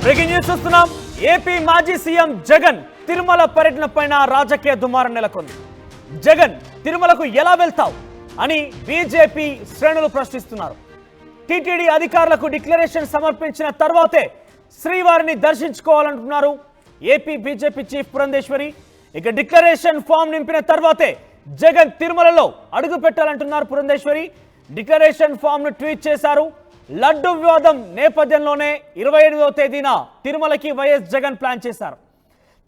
Breaking news చూస్తున్నాం. AP మాజీ CM Jagan Tirumala పర్యటన పైన రాజకీయ దుమారం నెలకొంది. జగన్ తిరుమలకు ఎలా వెళ్తావు అని బీజేపీ శ్రేణులు ప్రశ్నిస్తున్నారు. టీటీడీ అధికారులకు డిక్లరేషన్ సమర్పించిన తర్వాతే శ్రీవారిని దర్శించుకోవాలంటున్నారు ఏపీ బీజేపీ చీఫ్ పురంధేశ్వరి. ఇక డిక్లరేషన్ ఫామ్ నింపిన తర్వాతే జగన్ తిరుమలలో అడుగు పెట్టాలంటున్నారు పురంధేశ్వరి. డిక్లరేషన్ ఫామ్ ను ట్వీట్ చేశారు. లడ్డు వివాదం నేపథ్యంలోనే 28వ తేదీన తిరుమలకి వైఎస్ జగన్ ప్లాన్ చేశారు.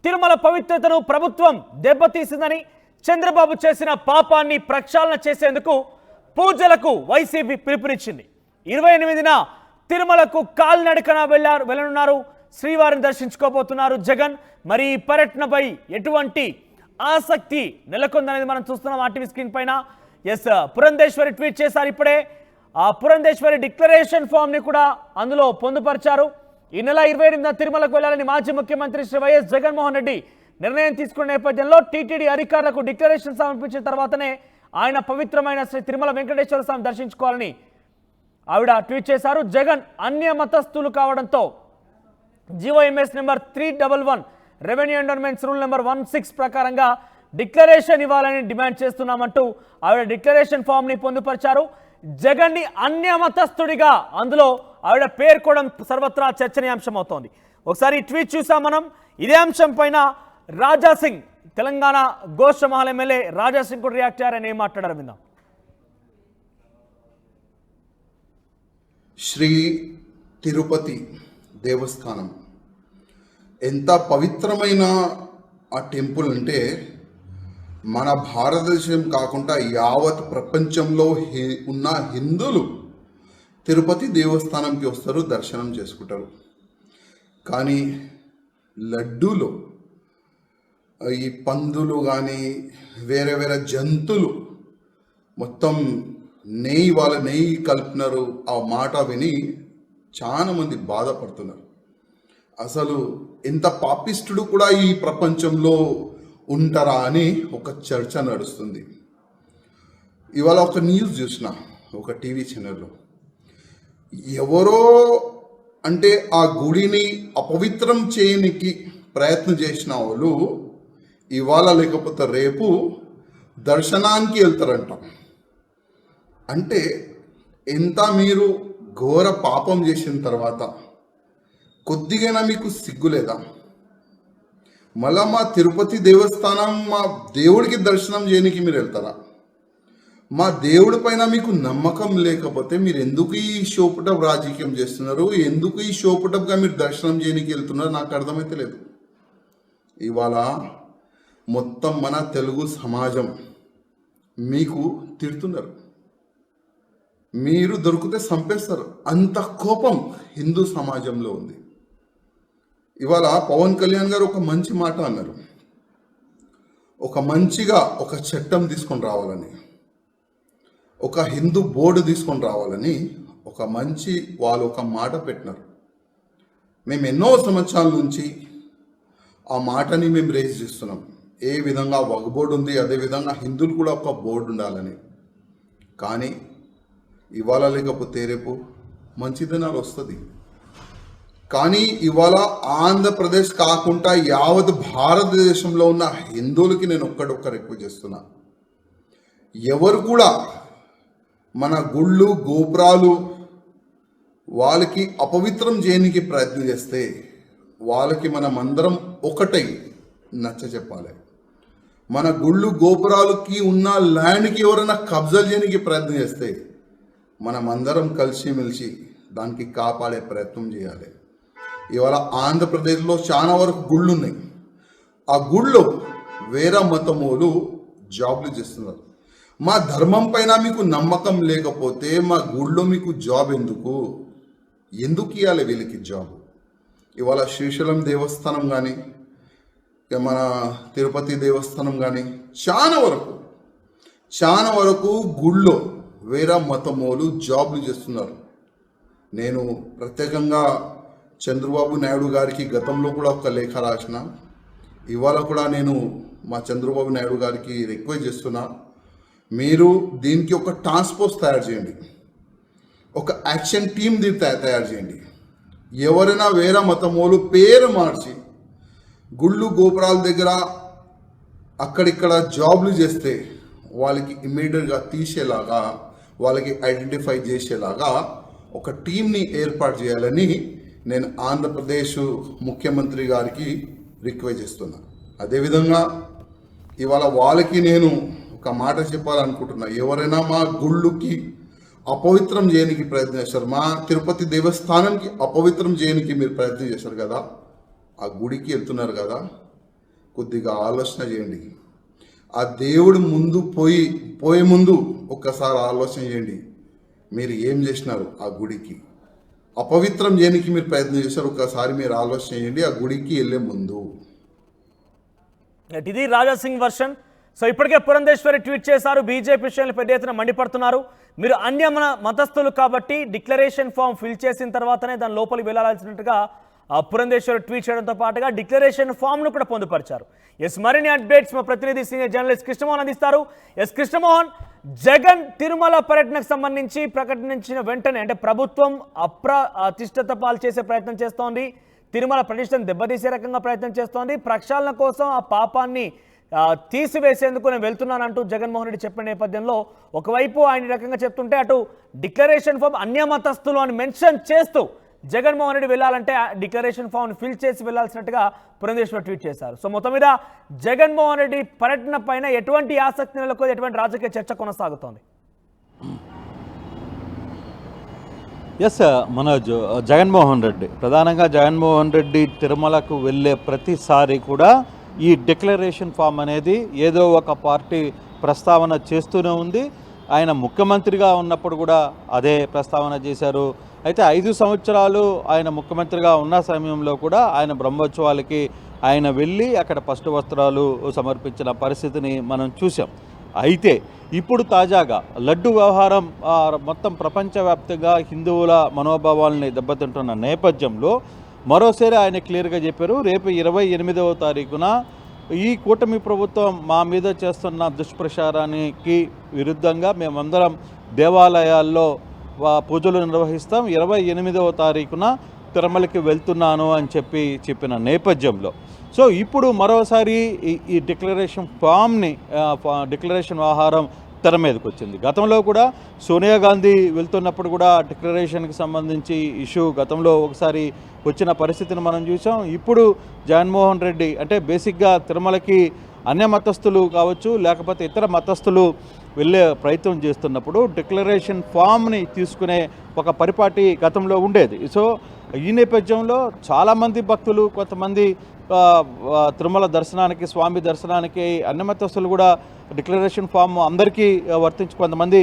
తిరుమల పవిత్రతను ప్రభుత్వం దెబ్బతీసిందని, చంద్రబాబు చేసిన పాపాన్ని ప్రక్షాళన చేసేందుకు పూజలకు వైసీపీ పిలుపునిచ్చింది. 28న తిరుమలకు కాలినడకన వెళ్ళనున్నారు. శ్రీవారిని దర్శించుకోబోతున్నారు జగన్. మరి ఈ పర్యటనపై ఎటువంటి ఆసక్తి నెలకొందనేది మనం చూస్తున్నాం ఆర్టీవీ స్క్రీన్ పైన. పురంధేశ్వరి ట్వీట్ చేశారు ఇప్పుడే. ఆ పురంధేశ్వరి డిక్లరేషన్ ఫామ్ ని కూడా అందులో పొందుపరిచారు. ఈ నెల 28న తిరుమలకు వెళ్లాలని మాజీ ముఖ్యమంత్రి శ్రీ వైఎస్ జగన్మోహన్ రెడ్డి నిర్ణయం తీసుకున్న నేపథ్యంలో టీటీడీ అధికారులకు డిక్లరేషన్ సమర్పించిన తర్వాతనే ఆయన పవిత్రమైన శ్రీ తిరుమల వెంకటేశ్వర స్వామి దర్శించుకోవాలని ఆవిడ ట్వీట్ చేశారు. జగన్ అన్య మతస్థులు కావడంతో GOMS number 311 revenue endowments rule number 16 ప్రకారంగా డిక్లరేషన్ ఇవ్వాలని డిమాండ్ చేస్తున్నామంటూ ఆవిడ డిక్లరేషన్ ఫామ్ ని పొందుపరిచారు. జగన్ ని అన్య మతస్థుడిగా అందులో ఆవిడ పేర్కోవడం సర్వత్రా చర్చనీయాంశం అవుతోంది. ఒకసారి ట్వీట్ చూసాం మనం. ఇదే అంశం పైన రాజాసింగ్, తెలంగాణ గోషమహల్ ఎమ్మెల్యే రాజాసింగ్ కూడా రియాక్ట్ అయ్యారని ఏం మాట్లాడారు విందాం. శ్రీ తిరుపతి దేవస్థానం ఎంత పవిత్రమైన ఆ టెంపుల్ అంటే మన భారతదేశం కాకుండా యావత్ ప్రపంచంలో ఉన్న హిందువులు తిరుపతి దేవస్థానంకి వస్తారు, దర్శనం చేసుకుంటారు. కానీ లడ్డూలో ఈ పందులు కానీ వేరే వేరే జంతువులు మొత్తం వాళ్ళ నెయ్యి కలిపినారు. ఆ మాట విని చాలా మంది బాధపడుతున్నారు. అసలు ఎంత పాపిష్టుడు కూడా ఈ ప్రపంచంలో ఉంటారా అని ఒక చర్చ నడుస్తుంది. ఇవాళ ఒక న్యూస్ చూసిన ఒక టీవీ ఛానల్లో, ఎవరో అంటే ఆ గుడిని అపవిత్రం చేయడానికి ప్రయత్నం చేసిన వాళ్ళు ఇవాళ లేకపోతే రేపు దర్శనానికి వెళ్తారంట. అంటే ఎంత మీరు ఘోర పాపం చేసిన తర్వాత కొద్దిగా మీకు సిగ్గులేదా? మళ్ళా మా తిరుపతి దేవస్థానం మా దేవుడికి దర్శనం చేయడానికి మీరు వెళ్తారా? మా దేవుడి పైన మీకు నమ్మకం లేకపోతే మీరు ఎందుకు ఈ షోపుటప్ రాజకీయం చేస్తున్నారు? ఎందుకు ఈ షోపుటప్గా మీరు దర్శనం చేయడానికి వెళ్తున్నారు? నాకు అర్థమైతే లేదు. ఇవాళ మొత్తం మన తెలుగు సమాజం మీకు తిడుతున్నారు. మీరు దొరికితే చంపేస్తారు. అంత కోపం హిందూ సమాజంలో ఉంది. ఇవాళ పవన్ కళ్యాణ్ గారు ఒక మంచి మాట అన్నారు. ఒక చట్టం తీసుకొని రావాలని, ఒక హిందూ బోర్డు తీసుకొని రావాలని వాళ్ళు ఒక మాట పెట్టినారు. మేము ఎన్నో సంవత్సరాల నుంచి ఆ మాటని మేము రేజ్ చేస్తున్నాం. ఏ విధంగా వక్ బోర్డు ఉంది, అదేవిధంగా హిందువులు కూడా ఒక బోర్డు ఉండాలని. కానీ ఇవాళ లేకపోతే రేపు మంచి దినాలు వస్తుంది. కానీ ఇవాళ ఆంధ్రప్రదేశ్ కాకుండా యావత్ భారతదేశంలో ఉన్న హిందువులకి నేను ఒక్క రిక్వెస్ట్ చేస్తున్నా. ఎవరు కూడా మన గుళ్ళు గోపురాలు వాళ్ళకి అపవిత్రం చేయడానికి ప్రయత్నం చేస్తే వాళ్ళకి మనమందరం ఒకటై నచ్చ చెప్పాలి. మన గుళ్ళు గోపురాలకి ఉన్న ల్యాండ్కి ఎవరైనా కబ్జా చేయడానికి ప్రయత్నం చేస్తే మనమందరం కలిసిమెలిసి దానికి కాపాడే ప్రయత్నం చేయాలి. ఇవాళ ఆంధ్రప్రదేశ్లో చాలా వరకు గుళ్ళు ఉన్నాయి. ఆ గుళ్ళో వేరే మతములు జాబ్లు చేస్తున్నారు. మా ధర్మం పైన మీకు నమ్మకం లేకపోతే మా గుళ్ళో మీకు జాబ్ ఎందుకు ఇవ్వాలి వీళ్ళకి జాబ్? ఇవాళ శ్రీశైలం దేవస్థానం కానీ మన తిరుపతి దేవస్థానం కానీ చాలా వరకు గుళ్ళో వేరే మతములు జాబ్లు చేస్తున్నారు. నేను ప్రత్యేకంగా చంద్రబాబు నాయుడు గారికి గతంలో కూడా ఒక లేఖ రాసిన. ఇవాళ కూడా నేను మా చంద్రబాబు నాయుడు గారికి రిక్వెస్ట్ చేస్తున్నా, మీరు దీనికి ఒక టాస్క్ ఫోర్స్ తయారు చేయండి, ఒక యాక్షన్ టీమ్ తయారు చేయండి. ఎవరైనా వేరే మతమోలు పేరు మార్చి గుళ్ళు గోపురాల దగ్గర అక్కడిక్కడ జాబ్లు చేస్తే వాళ్ళకి ఇమ్మీడియట్గా తీసేలాగా, వాళ్ళకి ఐడెంటిఫై చేసేలాగా ఒక టీంని ఏర్పాటు చేయాలని నేను ఆంధ్రప్రదేశ్ ముఖ్యమంత్రి గారికి రిక్వెస్ట్ చేస్తున్నా. అదేవిధంగా ఇవాళ వాళ్ళకి నేను ఒక మాట చెప్పాలనుకుంటున్నా. ఎవరైనా మా గుళ్ళుకి అపవిత్రం చేయడానికి ప్రయత్నం చేస్తారు, మా తిరుపతి దేవస్థానానికి అపవిత్రం చేయడానికి మీరు ప్రయత్నం చేశారు కదా, ఆ గుడికి వెళ్తున్నారు కదా, కొద్దిగా ఆలోచన చేయండి. ఆ దేవుడు ముందు పోయే ముందు ఒక్కసారి ఆలోచన చేయండి. మీరు ఏం చేసినారు ఆ గుడికి? అపవిత్రం చేయడానికి మీరు ప్రయత్నం చేశారు, ఒక్కసారి మీరు ఆలోచన చేయండి ఆ గుడికి వెళ్ళే ముందు. ఇది రాజాసింగ్ వర్షన్. సో ఇప్పటికే పురంధేశ్వరి ట్వీట్ చేశారు, బీజేపీ శ్రేణులు పెద్ద ఎత్తున మండిపడుతున్నారు. మీరు అన్య మతస్థులు కాబట్టి డిక్లరేషన్ ఫామ్ ఫిల్ చేసిన తర్వాతనే దాని లోపలికి వెళ్ళాల్సినట్టుగా పురంధేశ్వరి ట్వీట్ చేయడంతో పాటుగా డిక్లరేషన్ ఫామ్ను కూడా పొందుపరిచారు. మరిన్ని అప్డేట్స్ మా ప్రతినిధి సీనియర్ జర్నలిస్ట్ కృష్ణమోహన్ అందిస్తారు. కృష్ణమోహన్, జగన్ తిరుమల పర్యటనకు సంబంధించి ప్రకటించిన వెంటనే అంటే ప్రభుత్వం అప్రతిష్టత పాలు చేసే ప్రయత్నం చేస్తోంది, తిరుమల ప్రతిష్టను దెబ్బతీసే రకంగా ప్రయత్నం చేస్తోంది. ప్రక్షాళన కోసం ఆ పాపాన్ని తీసివేసేందుకు నేను వెళ్తున్నానంటూ జగన్మోహన్ రెడ్డి చెప్పిన నేపథ్యంలో ఒకవైపు ఆయన రకంగా చెప్తుంటే అటు డిక్లరేషన్ ఫామ్ అన్యమతస్థులు అని మెన్షన్ చేస్తూ జగన్మోహన్ రెడ్డి వెళ్ళాలంటే డిక్లరేషన్ ఫామ్ ఫిల్ చేసి వెళ్లాల్సినట్టుగా పురంధేశ్వర్ ట్వీట్ చేశారు. సో మొత్తం మీద జగన్మోహన్ రెడ్డి పర్యటన పైన ఎటువంటి ఆసక్తి నెలకొంది, ఎటువంటి రాజకీయ చర్చ కొనసాగుతోంది? మనోజ్, జగన్మోహన్ రెడ్డి ప్రధానంగా జగన్మోహన్ రెడ్డి తిరుమలకు వెళ్ళే ప్రతిసారి కూడా ఈ డిక్లరేషన్ ఫామ్ అనేది ఏదో ఒక పార్టీ ప్రస్తావన చేస్తూనే ఉంది. ఆయన ముఖ్యమంత్రిగా ఉన్నప్పుడు కూడా అదే ప్రస్తావన చేశారు. అయితే 5 సంవత్సరాలు ఆయన ముఖ్యమంత్రిగా ఉన్న సమయంలో కూడా ఆయన బ్రహ్మోత్సవాలకి ఆయన వెళ్ళి అక్కడ పట్టు వస్త్రాలు సమర్పించిన పరిస్థితిని మనం చూసాం. అయితే ఇప్పుడు తాజాగా లడ్డు వ్యవహారం మొత్తం ప్రపంచవ్యాప్తంగా హిందువుల మనోభావాల్ని దెబ్బతింటున్న నేపథ్యంలో మరోసారి ఆయన క్లియర్గా చెప్పారు, రేపు 28వ తారీఖున ఈ కూటమి ప్రభుత్వం మా మీద చేస్తున్న దుష్ప్రచారానికి విరుద్ధంగా మేమందరం దేవాలయాల్లో పూజలు నిర్వహిస్తాం, 28వ తారీఖున తిరుమలకి వెళ్తున్నాను అని చెప్పిన నేపథ్యంలో సో ఇప్పుడు మరోసారి ఈ డిక్లరేషన్ వ్యవహారం తెర మీదకి వచ్చింది. గతంలో కూడా సోనియా గాంధీ వెళ్తున్నప్పుడు కూడా డిక్లరేషన్కి సంబంధించి ఇష్యూ గతంలో ఒకసారి వచ్చిన పరిస్థితిని మనం చూసాం. ఇప్పుడు జగన్మోహన్ రెడ్డి అంటే బేసిక్గా తిరుమలకి అన్య మతస్థులు కావచ్చు లేకపోతే ఇతర మతస్థులు వెళ్ళే ప్రయత్నం చేస్తున్నప్పుడు డిక్లరేషన్ ఫామ్ని తీసుకునే ఒక పరిపాటి గతంలో ఉండేది. సో ఈ నేపథ్యంలో చాలామంది భక్తులు కొంతమంది తిరుమల దర్శనానికి స్వామి దర్శనానికి అన్య మతస్థులు కూడా డిక్లరేషన్ ఫామ్ అందరికీ కొంతమంది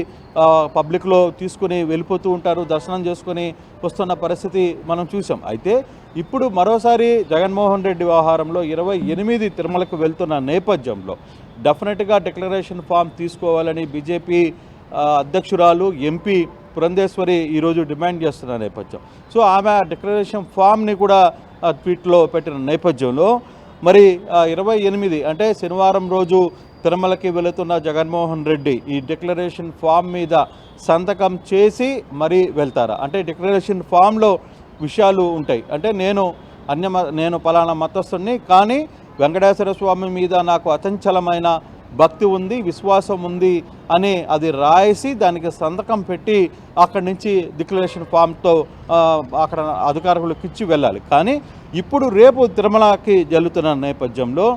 పబ్లిక్లో తీసుకుని వెళ్ళిపోతూ ఉంటారు, దర్శనం చేసుకొని వస్తున్న పరిస్థితి మనం చూసాం. అయితే ఇప్పుడు మరోసారి జగన్మోహన్ రెడ్డి వ్యవహారంలో 28 తిరుమలకు వెళ్తున్న నేపథ్యంలో డెఫినెట్గా డిక్లరేషన్ ఫామ్ తీసుకోవాలని బీజేపీ అధ్యక్షురాలు ఎంపీ పురంధేశ్వరి ఈరోజు డిమాండ్ చేస్తున్న నేపథ్యం. సో ఆమె డిక్లరేషన్ ఫామ్ని కూడా ట్వీట్లో పెట్టిన నేపథ్యంలో మరి 28 అంటే శనివారం రోజు తిరుమలకి వెళుతున్న జగన్మోహన్ రెడ్డి ఈ డిక్లరేషన్ ఫామ్ మీద సంతకం చేసి మరీ వెళ్తారా? అంటే డిక్లరేషన్ ఫామ్లో విషయాలు ఉంటాయి. అంటే నేను పలానా మతస్థుని, కానీ వెంకటేశ్వర స్వామి మీద నాకు అచంచలమైన భక్తి ఉంది, విశ్వాసం ఉంది అని అది రాసి దానికి సంతకం పెట్టి అక్కడి నుంచి డిక్లరేషన్ ఫామ్తో అక్కడ అధికారులకు ఇచ్చి వెళ్ళాలి. కానీ ఇప్పుడు రేపు తిరుమలకి జల్లుతున్న నేపథ్యంలో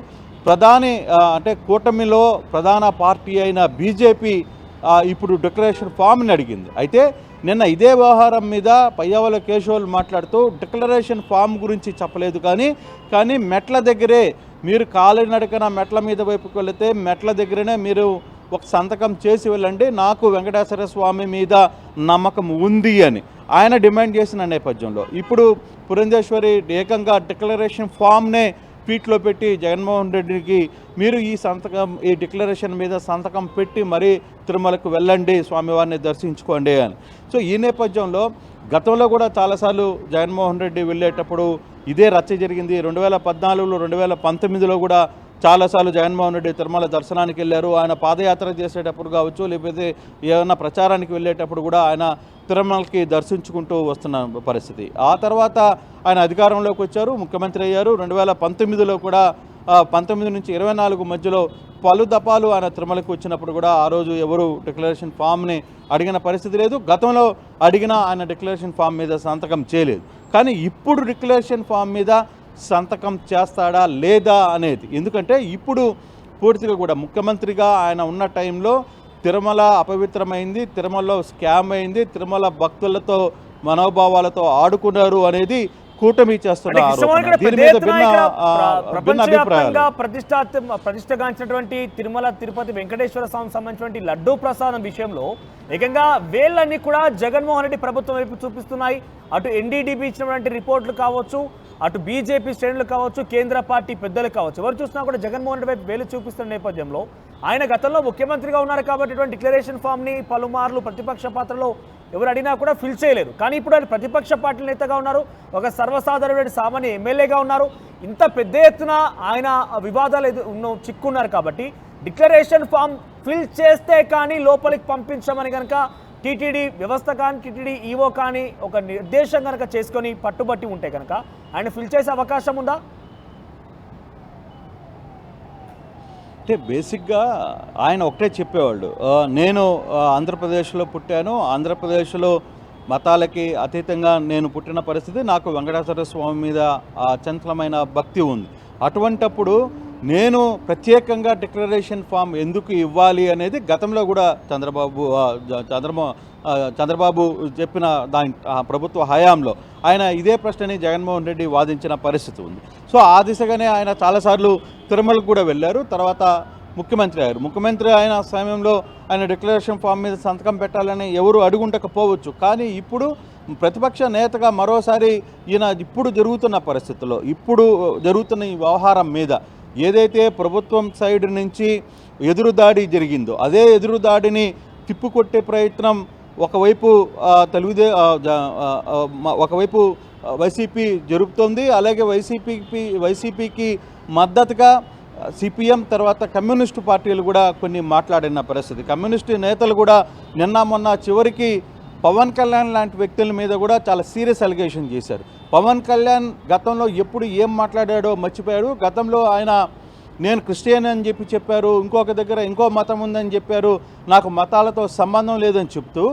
అంటే కూటమిలో ప్రధాన పార్టీ అయిన బీజేపీ ఇప్పుడు డిక్లరేషన్ ఫామ్ని అడిగింది. అయితే నిన్న ఇదే వ్యవహారం మీద పయ్యావుల కేశవులు మాట్లాడుతూ డిక్లరేషన్ ఫామ్ గురించి చెప్పలేదు, కానీ మెట్ల దగ్గరే మీరు కాలినడకన మెట్ల మీద వైపుకి వెళితే మెట్ల దగ్గరనే మీరు ఒక సంతకం చేసి వెళ్ళండి, నాకు వెంకటేశ్వర స్వామి మీద నమ్మకం ఉంది అని ఆయన డిమాండ్ చేసిన నేపథ్యంలో ఇప్పుడు పురంధేశ్వరి ఏకంగా డిక్లరేషన్ ఫామ్నే ట్వీట్లో పెట్టి జగన్మోహన్ రెడ్డికి మీరు ఈ డిక్లరేషన్ మీద సంతకం పెట్టి మరీ తిరుమలకు వెళ్ళండి, స్వామివారిని దర్శించుకోండి అని. సో ఈ నేపథ్యంలో గతంలో కూడా చాలాసార్లు జగన్మోహన్ రెడ్డి వెళ్ళేటప్పుడు ఇదే రచ్చ జరిగింది. 2014లో 2019లో కూడా చాలాసార్లు జగన్మోహన్ రెడ్డి తిరుమల దర్శనానికి వెళ్ళారు. ఆయన పాదయాత్ర చేసేటప్పుడు కావచ్చు, లేకపోతే ఏమన్నా ప్రచారానికి వెళ్ళేటప్పుడు కూడా ఆయన తిరుమలకి దర్శించుకుంటూ వస్తున్న పరిస్థితి. ఆ తర్వాత ఆయన అధికారంలోకి వచ్చారు, ముఖ్యమంత్రి అయ్యారు. 2019లో కూడా 19 నుంచి 24 మధ్యలో పలు దఫాలు ఆయన తిరుమలకు వచ్చినప్పుడు కూడా ఆ రోజు ఎవరు డిక్లరేషన్ ఫామ్ని అడిగిన పరిస్థితి లేదు. గతంలో అడిగినా ఆయన డిక్లరేషన్ ఫామ్ మీద సంతకం చేయలేదు. కానీ ఇప్పుడు డిక్లరేషన్ ఫామ్ మీద సంతకం చేస్తాడా లేదా అనేది, ఎందుకంటే ఇప్పుడు పూర్తిగా కూడా ముఖ్యమంత్రిగా ఆయన ఉన్న టైంలో తిరుమల అపవిత్రమైంది, తిరుమలలో స్కామ్ అయింది, తిరుమల భక్తులతో మనోభావాలతో ఆడుకున్నారు అనేది కూటమి చేస్తున్న ఆరోపణ. దీని మీద భిన్న అభిప్రాయాలు. ప్రతిష్టగాంచినటువంటి తిరుమల తిరుపతి వెంకటేశ్వర స్వామికి సంబంధించినటువంటి లడ్డూ ప్రసాదం విషయంలో ఏకంగా వేళ్ళన్నీ కూడా జగన్మోహన్ రెడ్డి ప్రభుత్వం వైపు చూపిస్తున్నాయి. అటు ఎన్డీడీబీ ఇచ్చినటువంటి రిపోర్ట్లు కావచ్చు, అటు బీజేపీ శ్రేణులు కావచ్చు, కేంద్ర పార్టీ పెద్దలు కావచ్చు, ఎవరు చూసినా కూడా జగన్మోహన్ రెడ్డి వైపు వేలు చూపిస్తున్న నేపథ్యంలో ఆయన గతంలో ముఖ్యమంత్రిగా ఉన్నారు కాబట్టి ఇటువంటి డిక్లరేషన్ ఫామ్ని పలుమార్లు ప్రతిపక్ష పాత్రలో ఎవరు అడిగినా కూడా ఫిల్ చేయలేదు. కానీ ఇప్పుడు ఆయన ప్రతిపక్ష పార్టీ నేతగా ఉన్నారు, ఒక సర్వసాధారణ సామాన్య ఎమ్మెల్యేగా ఉన్నారు. ఇంత పెద్ద ఎత్తున ఆయన వివాదాలు చిక్కున్నారు కాబట్టి డిక్లరేషన్ ఫామ్ ఫిల్ చేస్తే కానీ లోపలికి పంపించమని కనుక టీటీడీ వ్యవస్థ కానీ టీటీడీ ఈవో కానీ ఒక నిర్దేశం కనుక చేసుకొని పట్టుబట్టి ఉంటే కనుక ఆయన ఫిల్ చేసే అవకాశం ఉందా? అంటే బేసిక్గా ఆయన ఒకటే చెప్పేవాళ్ళు, నేను ఆంధ్రప్రదేశ్లో పుట్టాను, ఆంధ్రప్రదేశ్లో మతాలకి అతీతంగా నేను పుట్టిన పరిస్థితి, నాకు వెంకటేశ్వర స్వామి మీద అచంచలమైన భక్తి ఉంది. అటువంటప్పుడు నేను ప్రత్యేకంగా డిక్లరేషన్ ఫామ్ ఎందుకు ఇవ్వాలి అనేది గతంలో కూడా చంద్రబాబు చెప్పిన దాని ప్రభుత్వ హయాంలో ఆయన ఇదే ప్రశ్నని జగన్మోహన్ రెడ్డి వాదించిన పరిస్థితి ఉంది. సో ఆ దిశగానే ఆయన చాలాసార్లు తిరుమలకు కూడా వెళ్ళారు. తర్వాత ముఖ్యమంత్రి అయ్యారు. ముఖ్యమంత్రి అయిన సమయంలో ఆయన డిక్లరేషన్ ఫామ్ మీద సంతకం పెట్టాలని ఎవరు అడుగుండకపోవచ్చు. కానీ ఇప్పుడు ప్రతిపక్ష నేతగా మరోసారి ఈయన ఇప్పుడు జరుగుతున్న పరిస్థితుల్లో, ఇప్పుడు జరుగుతున్న ఈ వ్యవహారం మీద ఏదైతే ప్రభుత్వం సైడ్ నుంచి ఎదురుదాడి జరిగిందో అదే ఎదురుదాడిని తిప్పుకొట్టే ప్రయత్నం ఒకవైపు ఒకవైపు వైసీపీ జరుపుతోంది. అలాగే వైసీపీకి మద్దతుగా సిపిఎం తర్వాత కమ్యూనిస్టు పార్టీలు కూడా కొన్ని మాట్లాడిన పరిస్థితి. కమ్యూనిస్టు నేతలు కూడా నిన్న మొన్న చివరికి పవన్ కళ్యాణ్ లాంటి వ్యక్తుల మీద కూడా చాలా సీరియస్ అలిగేషన్ చేశారు. పవన్ కళ్యాణ్ గతంలో ఎప్పుడు ఏం మాట్లాడాడో మర్చిపోయాడు. గతంలో ఆయన నేను క్రిస్టియన్ అని చెప్పారు, ఇంకొక దగ్గర ఇంకో మతం ఉందని చెప్పారు, నాకు మతాలతో సంబంధం లేదని చెప్తూ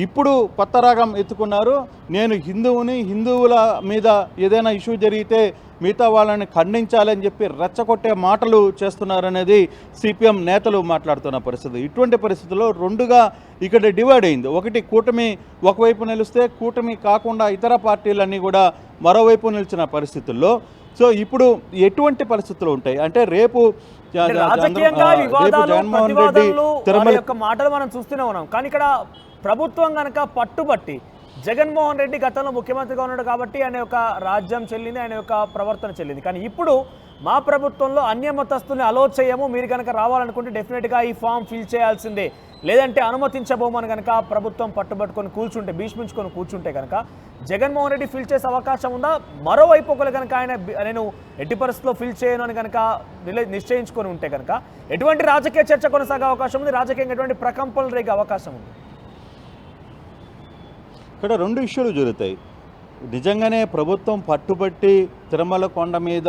ఇప్పుడు కొత్త రాగం ఎత్తుకున్నారు. నేను హిందువుని, హిందువుల మీద ఏదైనా ఇష్యూ జరిగితే మిగతా వాళ్ళని ఖండించాలని చెప్పి రెచ్చగొట్టే మాటలు చేస్తున్నారనేది సిపిఎం నేతలు మాట్లాడుతున్న పరిస్థితి. ఇటువంటి పరిస్థితుల్లో రెండుగా ఇక్కడ డివైడ్ అయింది. ఒకటి కూటమి ఒకవైపు నిలిస్తే, కూటమి కాకుండా ఇతర పార్టీలన్నీ కూడా మరోవైపు నిలిచిన పరిస్థితుల్లో సో ఇప్పుడు ఎటువంటి పరిస్థితులు ఉంటాయి అంటే రేపు జగన్మోహన్ రెడ్డి తిరుమల యొక్క మాటలు మనం చూస్తూనే ఉన్నాం. కానీ ఇక్కడ ప్రభుత్వం కనుక పట్టుబట్టి జగన్మోహన్ రెడ్డి గతంలో ముఖ్యమంత్రిగా ఉన్నాడు కాబట్టి ఆయన యొక్క రాజ్యం చెల్లింది, ఆయన యొక్క ప్రవర్తన చెల్లింది. కానీ ఇప్పుడు మా ప్రభుత్వంలో అన్య మతస్థుల్ని అలో చేయము, మీరు కనుక రావాలనుకుంటే డెఫినెట్గా ఈ ఫామ్ ఫిల్ చేయాల్సిందే, లేదంటే అనుమతించబోమని కనుక ప్రభుత్వం పట్టుబట్టుకొని కూర్చుంటే, భీష్మించుకొని కూర్చుంటే కనుక జగన్మోహన్ రెడ్డి ఫిల్ చేసే అవకాశం ఉందా? మరోవైపు ఒకరు కనుక ఆయన నేను ఎట్టి పరిస్థితుల్లో ఫిల్ చేయను అని కనుక నిశ్చయించుకొని ఉంటే కనుక ఎటువంటి రాజకీయ చర్చ కొనసాగే అవకాశం ఉంది? రాజకీయంగా ఎటువంటి ప్రకంపనలు రేగే అవకాశం ఉంది? ఇక్కడ రెండు ఇష్యూలు జరుగుతాయి. నిజంగానే ప్రభుత్వం పట్టుబట్టి తిరుమల కొండ మీద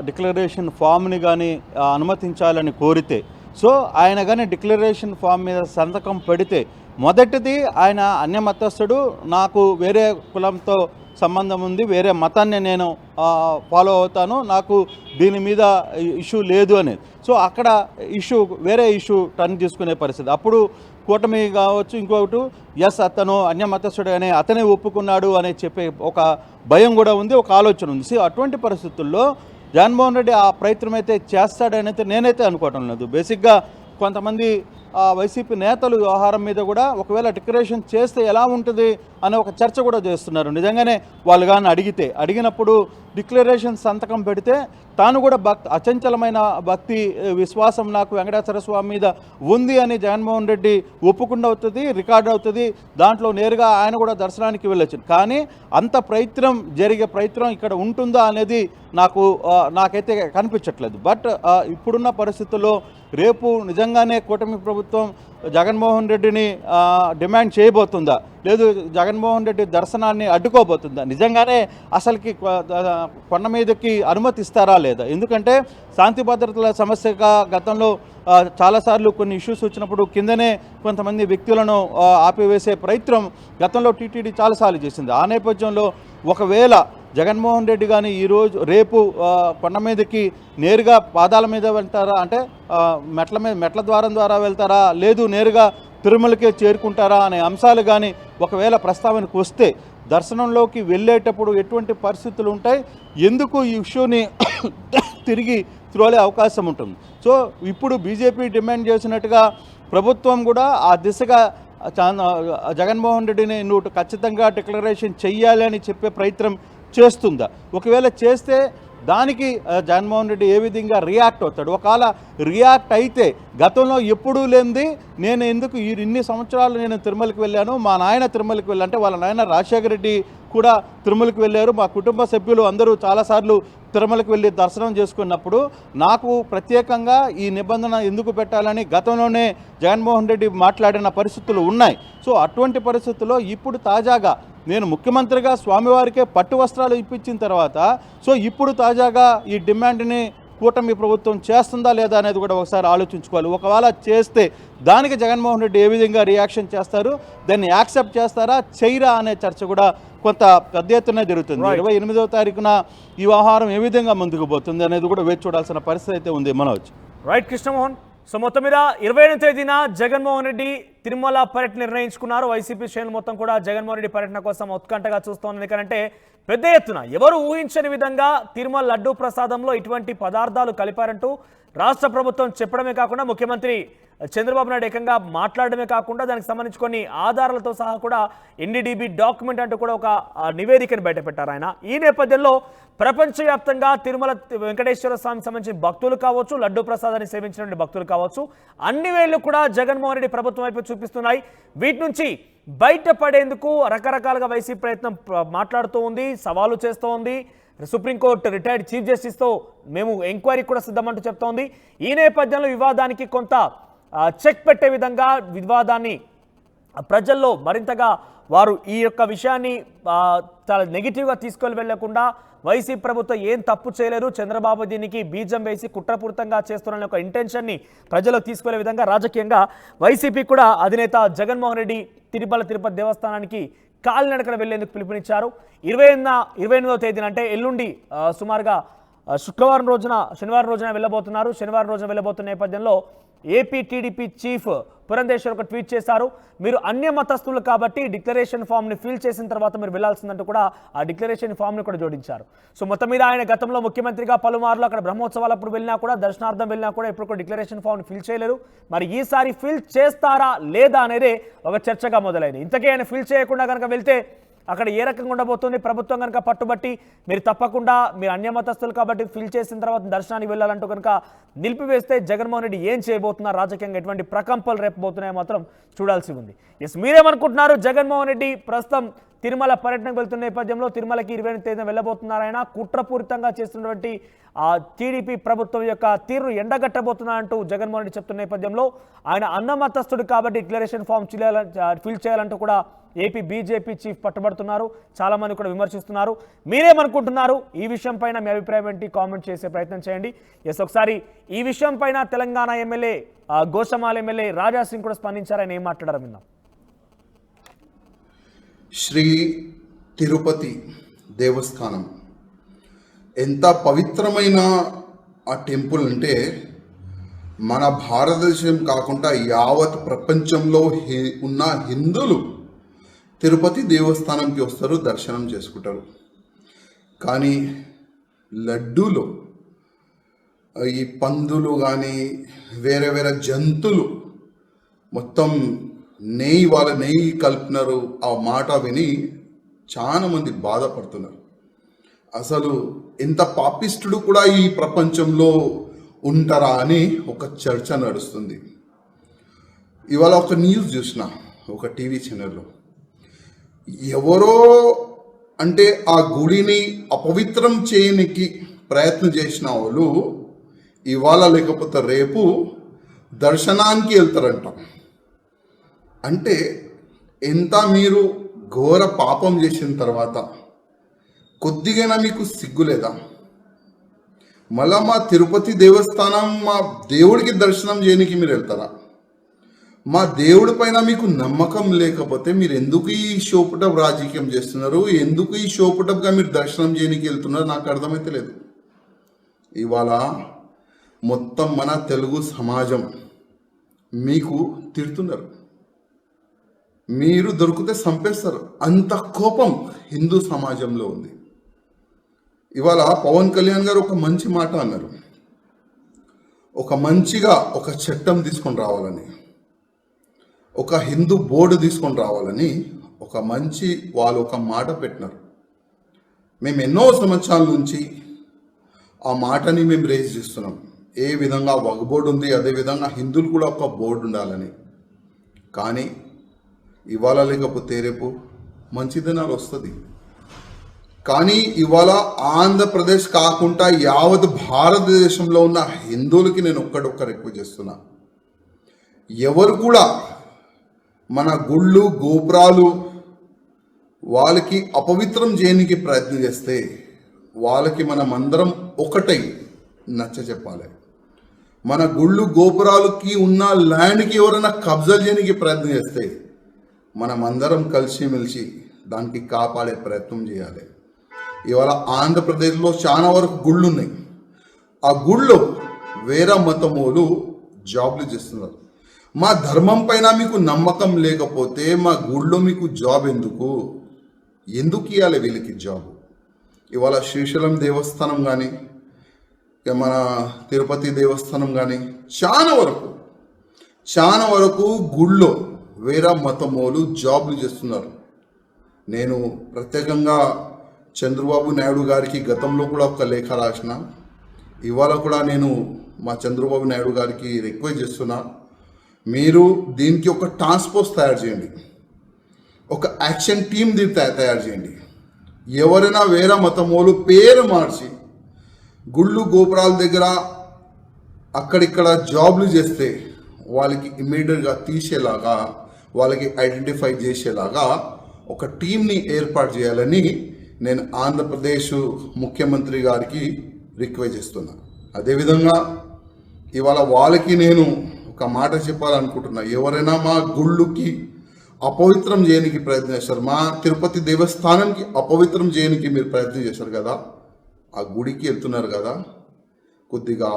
డిక్లరేషన్ ఫామ్ని కానీ అనుమతించాలని కోరితే, సో ఆయన కానీ డిక్లరేషన్ ఫామ్ మీద సంతకం పెడితే, మొదటిది ఆయన అన్యమతస్థుడు, నాకు వేరే కులంతో సంబంధం ఉంది, వేరే మతాన్ని నేను ఫాలో అవుతాను, నాకు దీని మీద ఇష్యూ లేదు అనేది. సో అక్కడ వేరే ఇష్యూ టర్న్ తీసుకునే పరిస్థితి. అప్పుడు కూటమి కావచ్చు, ఇంకొకటి ఎస్ అతను అన్యమతస్థుడు అనే అతనే ఒప్పుకున్నాడు అనే చెప్పే ఒక భయం కూడా ఉంది, ఒక ఆలోచన ఉంది. సో అటువంటి పరిస్థితుల్లో జగన్మోహన్ రెడ్డి ఆ ప్రయత్నం అయితే చేస్తాడనైతే నేనైతే అనుకోవటం లేదు. బేసిక్గా కొంతమంది వైసీపీ నేతలు వ్యవహారం మీద కూడా ఒకవేళ డిక్లరేషన్ చేస్తే ఎలా ఉంటుంది అనే ఒక చర్చ కూడా చేస్తున్నారు. నిజంగానే వాళ్ళు కానీ అడిగినప్పుడు డిక్లరేషన్ సంతకం పెడితే తాను కూడా అచంచలమైన భక్తి విశ్వాసం నాకు వెంకటేశ్వర స్వామి మీద ఉంది అని జగన్మోహన్ రెడ్డి ఒప్పుకుండా అవుతుంది, రికార్డు అవుతుంది. దాంట్లో నేరుగా ఆయన కూడా దర్శనానికి వెళ్ళొచ్చు. కానీ అంత జరిగే ప్రయత్నం ఇక్కడ ఉంటుందా అనేది నాకైతే కనిపించట్లేదు. బట్ ఇప్పుడున్న పరిస్థితుల్లో రేపు నిజంగానే కూటమి ప్రభుత్వం జగన్మోహన్ రెడ్డిని డిమాండ్ చేయబోతుందా, లేదు జగన్మోహన్ రెడ్డి దర్శనాన్ని అడ్డుకోబోతుందా, నిజంగానే అసలుకి కొండ మీదకి అనుమతి ఇస్తారా లేదా? ఎందుకంటే శాంతి భద్రతల సమస్యగా గతంలో చాలాసార్లు కొన్ని ఇష్యూస్ వచ్చినప్పుడు కిందనే కొంతమంది వ్యక్తులను ఆపివేసే ప్రయత్నం గతంలో టీటీడీ చాలాసార్లు చేసింది. ఆ నేపథ్యంలో ఒకవేళ జగన్మోహన్ రెడ్డి కానీ రేపు కొండ మీదకి నేరుగా పాదాల మీద వెళ్తారా, అంటే మెట్ల ద్వారం ద్వారా వెళ్తారా, లేదు నేరుగా తిరుమలకే చేరుకుంటారా అనే అంశాలు కానీ ఒకవేళ ప్రస్తావనకు వస్తే దర్శనంలోకి వెళ్ళేటప్పుడు ఎటువంటి పరిస్థితులు ఉంటాయి, ఎందుకు ఈ ఇష్యూని తిరిగి త్రోలే అవకాశం ఉంటుంది. సో ఇప్పుడు బీజేపీ డిమాండ్ చేసినట్టుగా ప్రభుత్వం కూడా ఆ దిశగా జగన్మోహన్ రెడ్డిని నువ్వు ఖచ్చితంగా డిక్లరేషన్ చెయ్యాలి అని చెప్పే ప్రయత్నం చేస్తుందా? ఒకవేళ చేస్తే దానికి జగన్మోహన్ రెడ్డి ఏ విధంగా రియాక్ట్ అవుతాడు? ఒకవేళ రియాక్ట్ అయితే గతంలో ఎప్పుడూ లేనిది నేను ఎందుకు ఇన్ని సంవత్సరాలు నేను తిరుమలకి వెళ్ళాను, మా నాయన తిరుమలకి వెళ్ళాలంటే వాళ్ళ నాయన రాజశేఖర రెడ్డి కూడా తిరుమలకి వెళ్ళారు, మా కుటుంబ సభ్యులు అందరూ చాలాసార్లు తిరుమలకి వెళ్ళి దర్శనం చేసుకున్నప్పుడు నాకు ప్రత్యేకంగా ఈ నిబంధన ఎందుకు పెట్టాలని గతంలోనే జగన్మోహన్ రెడ్డి మాట్లాడిన పరిస్థితులు ఉన్నాయి. సో అటువంటి పరిస్థితుల్లో ఇప్పుడు తాజాగా నేను ముఖ్యమంత్రిగా స్వామివారికే పట్టు వస్త్రాలు ఇప్పించిన తర్వాత సో ఇప్పుడు తాజాగా ఈ డిమాండ్ని కూటమి ప్రభుత్వం చేస్తుందా లేదా అనేది కూడా ఒకసారి ఆలోచించుకోవాలి. ఒకవేళ చేస్తే దానికి జగన్మోహన్ రెడ్డి ఏ విధంగా రియాక్షన్ చేస్తారు, దాన్ని యాక్సెప్ట్ చేస్తారా చేయరా అనే చర్చ కూడా కొంత పెద్ద ఎత్తున జరుగుతుంది. 28వ తారీఖున ఈ వ్యవహారం ఏ విధంగా ముందుకు పోతుంది అనేది కూడా వేచి చూడాల్సిన పరిస్థితి అయితే ఉంది. మనోజ్. రైట్ కృష్ణమోహన్. సో మొత్తం మీద 28వ తేదీన జగన్మోహన్ రెడ్డి తిరుమల పర్యటన నిర్ణయించుకున్నారు. వైసీపీ శ్రేణులు మొత్తం కూడా జగన్మోహన్ రెడ్డి పర్యటన కోసం ఉత్కంఠగా చూస్తోంది. ఎందుకంటే పెద్ద ఎత్తున ఎవరు ఊహించని విధంగా తిరుమల లడ్డూ ప్రసాదంలో ఇటువంటి పదార్థాలు కలిపారంటూ రాష్ట్ర ప్రభుత్వం చెప్పడమే కాకుండా ముఖ్యమంత్రి చంద్రబాబు నాయుడు ఏకంగా మాట్లాడమే కాకుండా దానికి సంబంధించి కొన్ని ఆధారాలతో సహా కూడా ఎన్డీడీబీ డాక్యుమెంట్ అంటూ కూడా ఒక నివేదికను బయటపెట్టారు ఆయన. ఈ నేపథ్యంలో ప్రపంచవ్యాప్తంగా తిరుమల వెంకటేశ్వర స్వామికి సంబంధించిన భక్తులు కావచ్చు, లడ్డూ ప్రసాదాన్ని సేవించిన భక్తులు కావచ్చు, అన్ని వేళ్లు కూడా జగన్మోహన్ రెడ్డి ప్రభుత్వం వైపు చూపిస్తున్నాయి. వీటి నుంచి బయటపడేందుకు రకరకాలుగా వైసీపీ ప్రయత్నం మాట్లాడుతూ ఉంది, సవాలు చేస్తూ ఉంది. సుప్రీంకోర్టు రిటైర్డ్ చీఫ్ జస్టిస్తో మేము ఎంక్వైరీ కూడా సిద్ధమంటూ చెప్తోంది. ఈ నేపథ్యంలో వివాదానికి కొంత చెక్ పెట్టే విధంగా వివాదాన్ని ప్రజల్లో మరింతగా వారు ఈ యొక్క విషయాన్ని చాలా నెగిటివ్గా తీసుకొని వెళ్లకుండా వైసీపీ ప్రభుత్వం ఏం తప్పు చేయలేరు, చంద్రబాబు దీనికి బీజం వేసి కుట్రపూరితంగా చేస్తున్న ఒక ఇంటెన్షన్ని ప్రజలకు తీసుకునే విధంగా రాజకీయంగా వైసీపీ కూడా అధినేత జగన్మోహన్ రెడ్డి తిరుపతి దేవస్థానానికి కాలినడకన వెళ్లేందుకు పిలుపునిచ్చారు. 28వ తేదీన అంటే ఎల్లుండి సుమారుగా శనివారం రోజున వెళ్ళబోతున్నారు. శనివారం రోజున వెళ్ళబోతున్న నేపథ్యంలో ఏపీ టీడీపీ చీఫ్ పురంధేశ్వర్ ఒక ట్వీట్ చేశారు. మీరు అన్య మతస్థులు కాబట్టి డిక్లరేషన్ ఫామ్ని ఫిల్ చేసిన తర్వాత మీరు వెళ్లాల్సిందంటూ కూడా ఆ డిక్లరేషన్ ఫామ్ని కూడా జోడించారు. సో మొత్తం మీద ఆయన గతంలో ముఖ్యమంత్రిగా పలుమార్లు అక్కడ బ్రహ్మోత్సవాలప్పుడు వెళ్ళినా కూడా, దర్శనార్థం వెళ్ళినా కూడా ఎప్పుడు కూడా డిక్లరేషన్ ఫామ్ని ఫిల్ చేయలేరు. మరి ఈసారి ఫిల్ చేస్తారా లేదా అనేదే ఒక చర్చగా మొదలైంది. ఇంతకీ ఆయన ఫిల్ చేయకుండా కనుక వెళ్తే అక్కడ ఏ రకంగా ఉండబోతుంది? ప్రభుత్వం కనుక పట్టుబట్టి మీరు తప్పకుండా మీరు అన్యమతస్తులు కాబట్టి ఫిల్ చేసిన తర్వాత దర్శనానికి వెళ్ళాలంటూ కనుక నిలిపివేస్తే జగన్మోహన్ రెడ్డి ఏం చేయబోతున్నారు, రాజకీయంగా ఎటువంటి ప్రకంపనలు రేపబోతున్నాయో మాత్రం చూడాల్సి ఉంది. మీరేమనుకుంటున్నారు? జగన్మోహన్ రెడ్డి ప్రస్తుతం తిరుమల పర్యటనకు వెళ్తున్న నేపథ్యంలో తిరుమలకి 28వ తేదీన వెళ్ళబోతున్నారాయన. కుట్రపూరితంగా చేస్తున్నటువంటి టీడీపీ ప్రభుత్వం యొక్క తీరును ఎండగట్టబోతున్నారంటూ జగన్మోహన్ రెడ్డి చెప్తున్న నేపథ్యంలో ఆయన అన్నమతస్తుడు కాబట్టి డిక్లరేషన్ ఫామ్ ఫిల్ చేయాలంటూ కూడా ఏపీ బీజేపీ చీఫ్ పట్టుబడుతున్నారు. చాలా మంది కూడా విమర్శిస్తున్నారు. మీరేమనుకుంటున్నారు? ఈ విషయం పైన మీ అభిప్రాయం ఏంటి? కామెంట్ చేసే ప్రయత్నం చేయండి. ఒకసారి ఈ విషయం పైన తెలంగాణ ఎమ్మెల్యే గోషమాల్ ఎమ్మెల్యే రాజా సింగ్ కూడా స్పందించారు. ఆయన ఏం మాట్లాడారు విందాం. శ్రీ తిరుపతి దేవస్థానం ఎంత పవిత్రమైన ఆ టెంపుల్ అంటే మన భారతదేశం కాకుండా యావత్ ప్రపంచంలో ఉన్న హిందువులు తిరుపతి దేవస్థానంకి వస్తారు, దర్శనం చేసుకుంటారు. కానీ లడ్డూలో ఈ పందులు కానీ వేరే వేరే జంతువులు మొత్తం నెయ్యి కలిపినారు. ఆ మాట విని చాలా మంది బాధపడుతున్నారు. అసలు ఎంత పాపిష్టుడు కూడా ఈ ప్రపంచంలో ఉంటారా అని ఒక చర్చ నడుస్తుంది. ఇవాళ ఒక న్యూస్ చూసిన ఒక టీవీ ఛానల్లో, ఎవరో అంటే ఆ గుడిని అపవిత్రం చేయనికి ప్రయత్నం చేసిన వాళ్ళు ఇవాళ లేకపోతే రేపు దర్శనానికి వెళ్తారంట. అంటే ఎంత మీరు ఘోర పాపం చేసిన తర్వాత కొద్దిగైనా మీకు సిగ్గు లేదా? మళ్ళా మా తిరుపతి దేవస్థానం, మా దేవుడికి దర్శనం చేయడానికి మీరు వెళ్తారా? మా దేవుడి పైన మీకు నమ్మకం లేకపోతే మీరు ఎందుకు ఈ షోపుటప్ రాజకీయం చేస్తున్నారు? ఎందుకు ఈ షోపుటప్గా మీరు దర్శనం చేయడానికి వెళ్తున్నారు? నాకు అర్థమైతే లేదు. ఇవాళ మొత్తం మన తెలుగు సమాజం మీకు తిడుతున్నారు. మీరు దొరికితే చంపేస్తారు. అంత కోపం హిందూ సమాజంలో ఉంది. ఇవాళ పవన్ కళ్యాణ్ గారు ఒక మంచి మాట అన్నారు, ఒక చట్టం తీసుకొని రావాలని, ఒక హిందూ బోర్డు తీసుకొని రావాలని వాళ్ళు ఒక మాట పెట్టినారు. మేము ఎన్నో సంవత్సరాల నుంచి ఆ మాటని మేము రేజ్ చేస్తున్నాం. ఏ విధంగా వక్ బోర్డు ఉంది, అదేవిధంగా హిందువులు కూడా ఒక బోర్డు ఉండాలని. కానీ ఇవాళ లేకపోతే రేపు మంచి దినాలు వస్తుంది. కానీ ఇవాళ ఆంధ్రప్రదేశ్ కాకుండా యావత్ భారతదేశంలో ఉన్న హిందువులకి నేను ఒక్క రిక్వెస్ట్ చేస్తున్నా, ఎవరు కూడా మన గుళ్ళు గోపురాలు వాళ్ళకి అపవిత్రం చేయడానికి ప్రయత్నం చేస్తే వాళ్ళకి మనమందరం ఒకటై నచ్చ చెప్పాలి. మన గుళ్ళు గోపురాలకి ఉన్న ల్యాండ్కి ఎవరైనా కబ్జా చేయడానికి ప్రయత్నం చేస్తే మనమందరం కలిసిమెలిసి దానికి కాపాడే ప్రయత్నం చేయాలి. ఇవాళ ఆంధ్రప్రదేశ్లో చాలా వరకు గుళ్ళు ఉన్నాయి. ఆ గుళ్ళో వేరే మతమోలు జాబ్లు చేస్తున్నారు. మా ధర్మం పైన మీకు నమ్మకం లేకపోతే మా గుళ్ళో మీకు జాబ్ ఎందుకు ఇవ్వాలి వీళ్ళకి జాబ్? ఇవాళ శ్రీశైలం దేవస్థానం కానీ, మన తిరుపతి దేవస్థానం కానీ చాలా వరకు గుళ్ళో వేరే మతమోలు జాబ్లు చేస్తున్నారు. నేను ప్రత్యేకంగా చంద్రబాబు నాయుడు గారికి గతంలో కూడా ఒక లేఖ రాసిన, ఇవాళ కూడా నేను మా చంద్రబాబు నాయుడు గారికి రిక్వెస్ట్ చేస్తున్నా, మీరు దీనికి ఒక టాస్క్ ఫోర్స్ తయారు చేయండి, ఒక యాక్షన్ టీమ్ తయారు చేయండి. ఎవరైనా వేరే మతమోలు పేరు మార్చి గుళ్ళు గోపురాల దగ్గర అక్కడిక్కడ జాబ్లు చేస్తే వాళ్ళకి ఇమ్మీడియట్గా తీసేలాగా, వాళ్ళకి ఐడెంటిఫై చేసేలాగా ఒక టీంని ఏర్పాటు చేయాలని నేను ఆంధ్రప్రదేశ్ ముఖ్యమంత్రి గారికి రిక్వెస్ట్ చేస్తున్నా. అదేవిధంగా ఇవాళ వాళ్ళకి నేను ఒక మాట చెప్పాలనుకుంటున్నా, ఎవరైనా మా గుళ్ళుకి అపవిత్రం చేయడానికి ప్రయత్నం చేస్తారు, మా తిరుపతి దేవస్థానానికి అపవిత్రం చేయడానికి మీరు ప్రయత్నం చేశారు కదా, ఆ గుడికి వెళ్తున్నారు కదా, కొద్దిగా